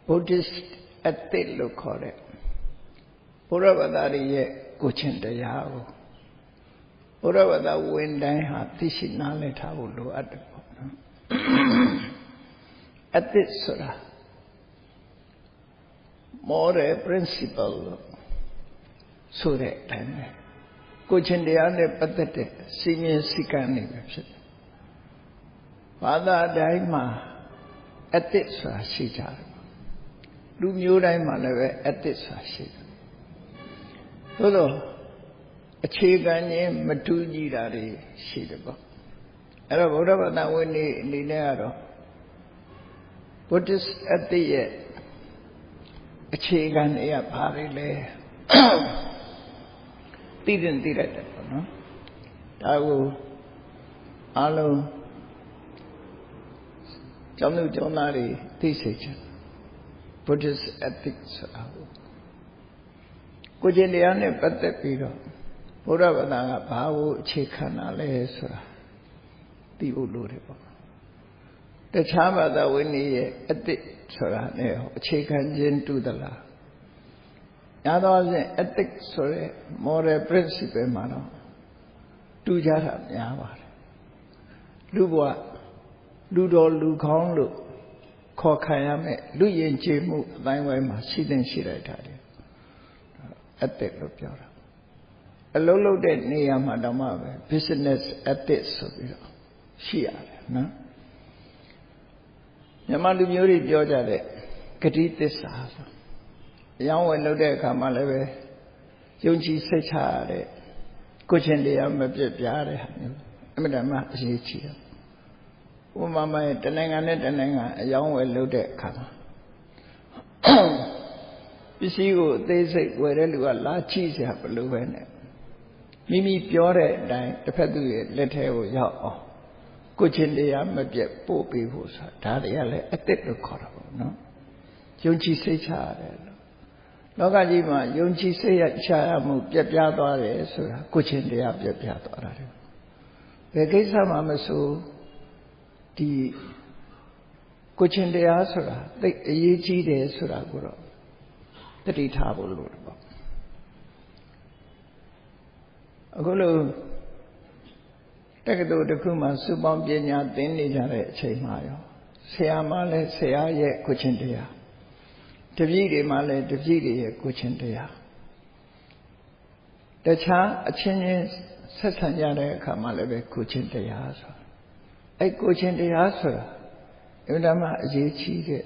Buddhist ethic လို့ခေါ်တဲ့ဘုရားဘာသာရဲ့ကိုယ်ချင်းတရားကိုဘုရားဘာသာဝင်တိုင်းဟာသိရှိနားလည်ထားဖို့လိုအပ်တယ်ပေါ့နော် ethic ဆိုတာ moral principle လို့ဆိုတဲ့အတိုင်းပဲကိုယ်ချင်းတရားနဲ့ပတ်သက်တဲ့စီမင်းစည်းကမ်းတွေပဲဖြစ်တယ်ဘာသာတိုင်းမှာ ethic ဆိုတာရှိကြတယ်လူမျိုးတိုင်းမှာလည်းပဲ ethic ဆိုတာရှိတယ်သို့တော့အခြေခံချင်းမတူညီတာတွေရှိတယ်ပေါ့အဲ့တော့ဗုဒ္ဓဘာသာဝင်တွေအနေနဲ့ကတော့ Buddhist ethic ရဲ့အခြေခံတွေကဘာတွေလဲသိတယ်ပေါ့နော်ဒါကိုအားလုံးကျောင်းသူကျောင်းသားတွေသိစေချင် Buddhist ethic ဆိုတာကိုကျင့်တရားနဲ့ပတ်သက်ပြီးတော့ဘုရားဘာသာကဘာကိုအခြေခံတာလဲဆိုတာသိဖို့လိုတယ်ပေါ့တခြားဘာသာဝင်တွေရဲ့ ethic ဆိုတာနဲ့အခြေခံခြင်းတူသလားညာတော့ဖြင့် ethic ဆိုတဲ့ moral principle မှာတော့တူကြတာများပါတယ်လူဘဝလူတော်လူကောင်းလို့ခေါ်ခံရမယ်လူယဉ်ကျေးမှုအတိုင်းဝိုင်းမှာရှိတဲ့ရှိလိုက်တာလေethic လို့ပြောတာအလုံးလုံးတဲ့နေရာမှာတော့မှပဲ business ethics ဆိုပြီးတော့ရှိရတယ်နော်မြန်မာလူမျိုးတွေပြောကြတဲ့ဂတိသစ္စာဆိုအယောင်းဝယ်လုပ်တဲ့အခါမှာလည်းပဲယုံကြည်စိတ်ချရတဲ့ကိုချင်းတရားမပြတ်ပြားတဲ့ဟာမျိုးအမှန်တမ်းအရေးကြီးတယ်ဥပမာမဲ့တနိုင်ငံနဲ့တနိုင်ငံအယောင်းဝယ်လုပ်တဲ့အခါမှာပစ္စည်းကိုအသေးစိတ်ဝယ်တဲ့လူကလာကြည့်စရာဘယ်လိုပဲနဲ့မိမိပြောတဲ့အတိုင်းတစ်ဖက်သူရဲ့လက်ထဲကိုရောက်အောင်ကိုချင်းတရားမပြတ်ပို့ပေးဖို့ဆိုတာဒါတွေကလည်းအသက်လို့ခေါ်တာပေါ့နော်ယုံကြည်စိတ်ချရတယ်လောကကြီးမှာယုံကြည်စိတ်ချရမှုပြတ်ပြားသွားတယ်ဆိုတာကိုချင်းတရားပြတ်ပြားသွားတာလေဘယ်ကိစ္စမှမဆိုဒီကိုချင်းတရားဆိုတာသိအရေးကြီးတယ်ဆိုတာကိုတော့တတိထားဖို့လိုတယ်ပေါ့အခုလိုတက္ကသိုလ်တစ်ခုမှာစုပေါင်းပညာသင်နေကြတဲ့အချိန်မှာရောဆရာမလည်းဆရာရဲ့ကိုချင်းတရားတပည့်တွေမှလည်းတပည့်တွေရဲ့ကိုချင်းတရားတခြားအချင်းချင်းဆက်ဆံကြတဲ့အခါမှာလည်းပဲကိုချင်းတရားဆိုအဲ့ကိုချင်းတရားဆိုတာအမှန်တမ်းအရေးကြီးတဲ့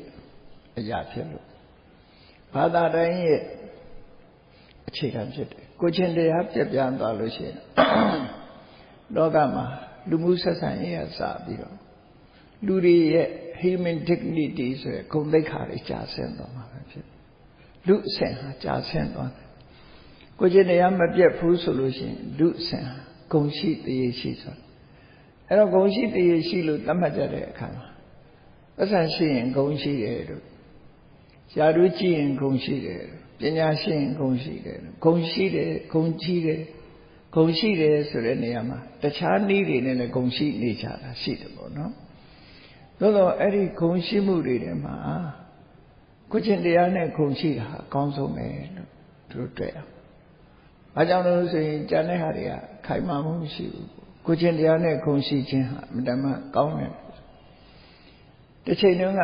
အရာဖြစ်လို့ဘာသာတိုင်းရဲ့အခြေခံဖြစ်တယ်ကိုချင်းတရားပြပြန်းသွားလို့ရှိရင်လောကမှာလူမှုဆက်ဆံရေးအစပြီးတော့လူတွေရဲ့ human dignity ဆိုရယ်ဂုဏ်သိက္ခာတွေကျဆင်းသွားမှာပဲဖြစ်လူအဆင့်ဟာကျဆင်းသွားတယ်ကိုချင်းတရားမပြတ်ဘူးဆိုလို့ရှိရင်လူအဆင့်ဟာဂုဏ်ရှိတရေရှိဆိုအဲ့တော့ဂုဏ်ရှိတရေရှိလို့သတ်မှတ်ကြတဲ့အခါမှာပတ်စံရှိရင်ဂုဏ်ရှိတယ်လို့ယာရုကြည့်ရင်ဂုဏ်ရှိတယ်ပညာရှိရင်ဂုဏ်ရှိတယ်ဂုဏ်ရှိတယ်ဂုဏ်ကြီးတယ်ဂုဏ်ရှိတယ်ဆိုတဲ့နေရာမှာတခြားနည်းတွေနဲ့လည်းဂုဏ်ရှိနေကြတာရှိတယ်ပေါ့နော်သို့တော့အဲ့ဒီဂုဏ်ရှိမှုတွေထဲမှာကိုချင်းတရားနဲ့ဂုဏ်ရှိတာအကောင်းဆုံးပဲလို့သူတို့တွေ့အောင်ဘာကြောင့်လဲဆိုရင်ကျန်တဲ့ဟာတွေကခိုင်မာမှုမရှိဘူးကိုချင်းတရားနဲ့ဂုဏ်ရှိခြင်းဟာအမှန်တမ်းကောင်းတယ်တစ်ချိန်တုန်းက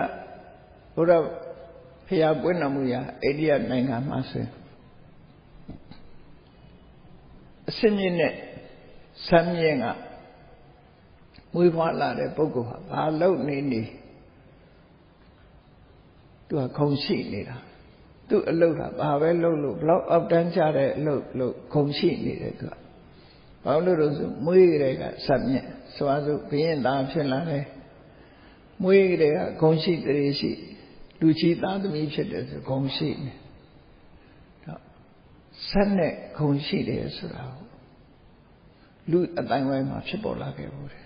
ဘုရားဖျားပွင့်တော်မူရာအိန္ဒိယနိုင်ငံမှာဆိုရင်အစမြင့်နဲ့ဆမ်းမြင့်ကမွေးဖွားလာတဲ့ပုဂ္ဂိုလ်ဟာဘာလုပ်နေသူကခုံရှိနေတာသူ့အလုပ်ကဘာပဲလုပ်လို့ဘလောက်အောက်တန်းကြတဲ့အလုပ်လို့ခုံရှိနေတယ်သူကဘာလို့လို့ဆိုမွေးကြတဲ့ကဆမ်းမြင့်စွာစုဘုရင်သားဖြစ်လာတယ်မွေးကြတဲ့ကခုံရှိတရေရှိလူကြီးသားသမီးဖြစ်တယ်ဆိုခုံရှိနေတော့ဆက်နဲ့ခုံရှိတယ်ဆိုတာလူအတိုင်းဝိုင်းမှာဖြစ်ပေါ်လာခဲ့ဘူးတယ်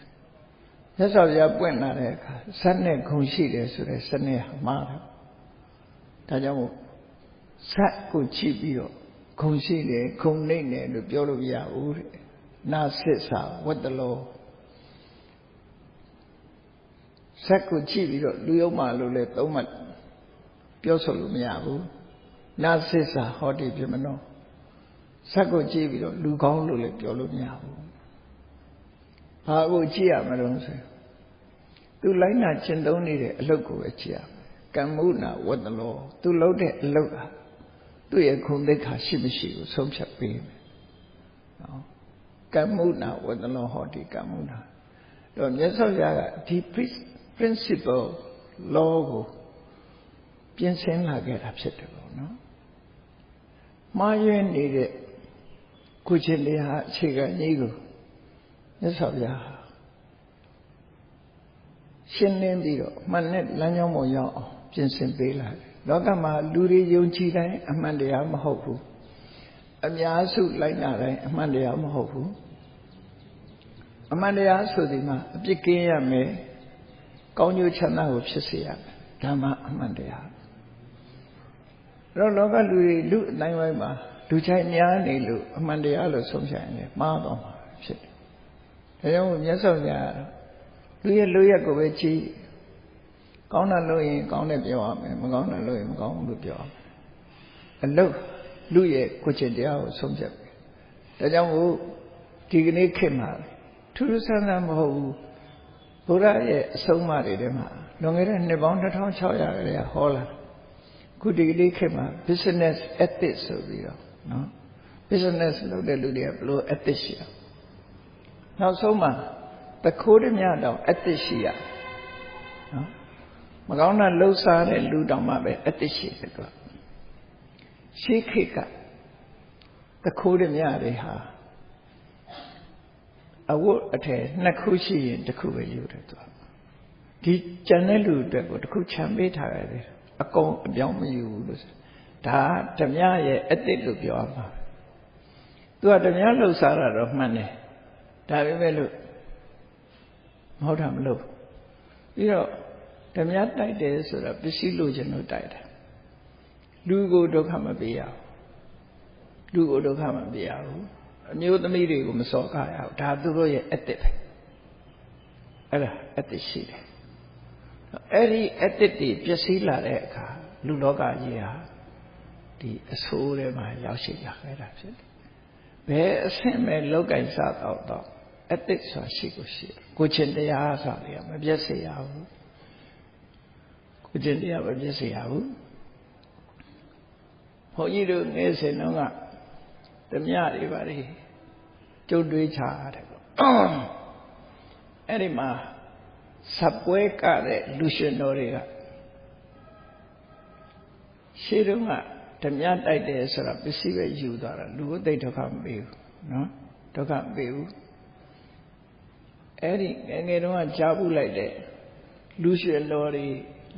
မြတ်စွာဘုရားပွင့်လာတဲ့အခါဆက်နဲ့ခုံရှိတယ်ဆိုတဲ့စနစ်ဟာမှားတယ်ဒါကြောင့်မို့ဆက်ကိုကြည့်ပြီးတော့ခုံရှိတယ်ခုံနေတယ်လို့ပြောလို့မရဘူးတဲ့နာဆစ်စာဝတ္တလောဆက်ကိုကြည့်ပြီးတော့လူယုံမှလို့လဲသုံးမှ ပြောဆိုလို့မရဘူးနာသစ္စာဟောတိပြမနောဇက်ကိုကြည့်ပြီးတော့လူကောင်းလို့လည်းပြောလို့မရဘူးဘာကိုကြည့်ရမလို့ဆိုသူလိုက်နာကျင့်သုံးနေတဲ့အလုပ်ကိုပဲကြည့်ရမယ်ကမ္မုနာဝတ္တလောသူလုပ်တဲ့အလုပ်ဟာသူ့ရဲ့ခုံသိက္ခာရှိမရှိကိုဆုံးဖြတ်ပေးမယ်နော်ကမ္မုနာဝတ္တလောဟောတိကမ္မုနာတော့မြတ်စွာဘုရားကဒီ principle law ကိုပြင်ဆင်လာခဲ့တာဖြစ်တယ်ပေါ့နော်မှားယွင်းနေတဲ့ကုချင်းတရားအခြေခံကြီးကိုမြတ်စွာဘုရားရှင်းလင်းပြီးတော့မှန်တဲ့လမ်းကြောင်းပေါ်ရောက်အောင်ပြင်ဆင်ပေးလာတယ်လောကမှာလူတွေယုံကြည်တိုင်းအမှန်တရားမဟုတ်ဘူးအများစုလိုက်နာတိုင်းအမှန်တရားမဟုတ်ဘူးအမှန်တရားဆိုဒီမှာအပြစ်ကင်းရမယ်ကောင်းကျိုးချမ်းသာကိုဖြစ်စေရမယ်ဒါမှအမှန်တရားလောကလူတွေလူအတိုင်းဝိုင်းမှာလူချိုင်များနေလို့အမှန်တရားလို့ဆုံးဖြတ်ရင်မှားတော့မှာဖြစ်တယ်ဒါကြောင့်မြတ်စွာဘုရားလူရဲ့လူရက်ကိုပဲကြည့်ကောင်းတာလို့ရင်ကောင်းတယ်ပြောရမယ်မကောင်းတာလို့ရင်မကောင်းဘူးလို့ပြောရမယ်အလုပ်လူရဲ့ကိုယ်ကျင့်တရားကိုဆုံးဖြတ်တယ်ဒါကြောင့်မို့ဒီကနေ့ခေတ်မှာထူးထူးဆန်းဆန်းမဟုတ်ဘူးဘုရားရဲ့အဆုံးအမတွေထဲမှာလွန်ခဲ့တဲ့နှစ်ပေါင်း2600ကလေးဟောလာခုဒီကနေ့ခေတ်မှာ business ethics ဆိုပြီးတော့နော် business လုပ်တဲ့လူတွေကဘယ်လို ethics ရှိအောင်နောက်ဆုံးမှာတခိုးတမျှတောင် ethics ရှိရနော်မကောင်းတာလှုပ်ရှားတဲ့လူတောင်မှပဲ ethics ရှိတယ်ကွာရှေးခေတ်ကတခိုးတမျှတွေဟာအဝတ်အထည်နှစ်ခုရှိရင်တစ်ခုပဲယူတယ်သူဒီကျန်တဲ့လူအတွက်ကိုတစ်ခုခြံပေးထားရတယ်အကုန်အပြောင်းမယူဘူးလို့ဒါဓမြရဲ့အသစ်လို့ပြောရမှာသူကဓမြလှုပ်ရှားတာတော့မှန်တယ်ဒါပေမဲ့လို့မဟုတ်တာမလို့ပြီးတော့ဓမြတိုက်တယ်ဆိုတာပစ္စည်းလိုချင်လို့တိုက်တယ်လူကိုဒုက္ခမပေးရဘူးလူကိုဒုက္ခမပေးရဘူးအမျိုးသမီးတွေကိုမစော်ကားရဘူးဒါသူတို့ရဲ့အသစ်ပဲအဲ့ဒါအသစ်ရှိတယ်အဲ့ဒီအသစ်တွေပျက်စီးလာတဲ့အခါလူလောကကြီးဟာဒီအဆိုးတွေမှာရောက်ရှိလာခဲ့တာဖြစ်တယ်ဘယ်အဆင့်ပဲလောက်ကင်စားတော့အသစ်ဆိုတာရှိကိုရှိတယ်ကိုချင်းတရားဆိုတာမပြည့်စေရဘူးကိုချင်းတရားမပြည့်စေရဘူးဘုန်းကြီးတို့နေစဉ်တော့ကဓမြတွေပါလေကျုပ်တွေးချရတယ်ပေါ့အဲ့ဒီမှာစပွဲကတဲ့လူရှင်တော်တွေကရှေးတုန်းကဓမြတိုက်တယ်ဆိုတာပစ္စည်းပဲယူသွားတာလူကိုသိဒုက္ခမပေးဘူးနော်ဒုက္ခမပေးဘူးအဲ့ဒီငယ်တုန်းကကြားဘူးလိုက်တဲ့လူရှင်တော်တွေ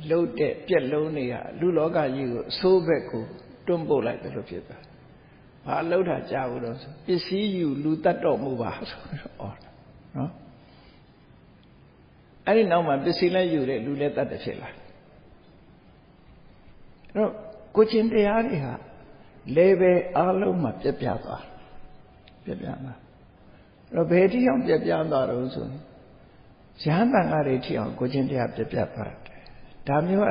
လှုပ်တဲ့ပြက်လုံးတွေကလူလောကကြီးကိုအဆိုးဘက်ကိုတွန်းပို့လိုက်တယ်လို့ဖြစ်သွားဘာလှုပ်တာကြားဘူးတော့ပစ္စည်းယူလူတတ်တော်မူပါဆိုတော့နော်အဲ့ဒီနောက်မှာပစ္စည်းလည်းယူတယ်လူလည်းတတ်တယ်ဖြစ်လာအဲ့တော့ကိုချင်းတရားတွေဟာ level အားလုံးမှာပြပြသွားပြပြမှာအဲ့တော့ဘယ်တိအောင်ပြပြသွားတော့ဆိုရင်ရဟန်းတန်ဃာတွေထိအောင်ကိုချင်းတရားပြပြသွားတယ်ဒါမျိုးက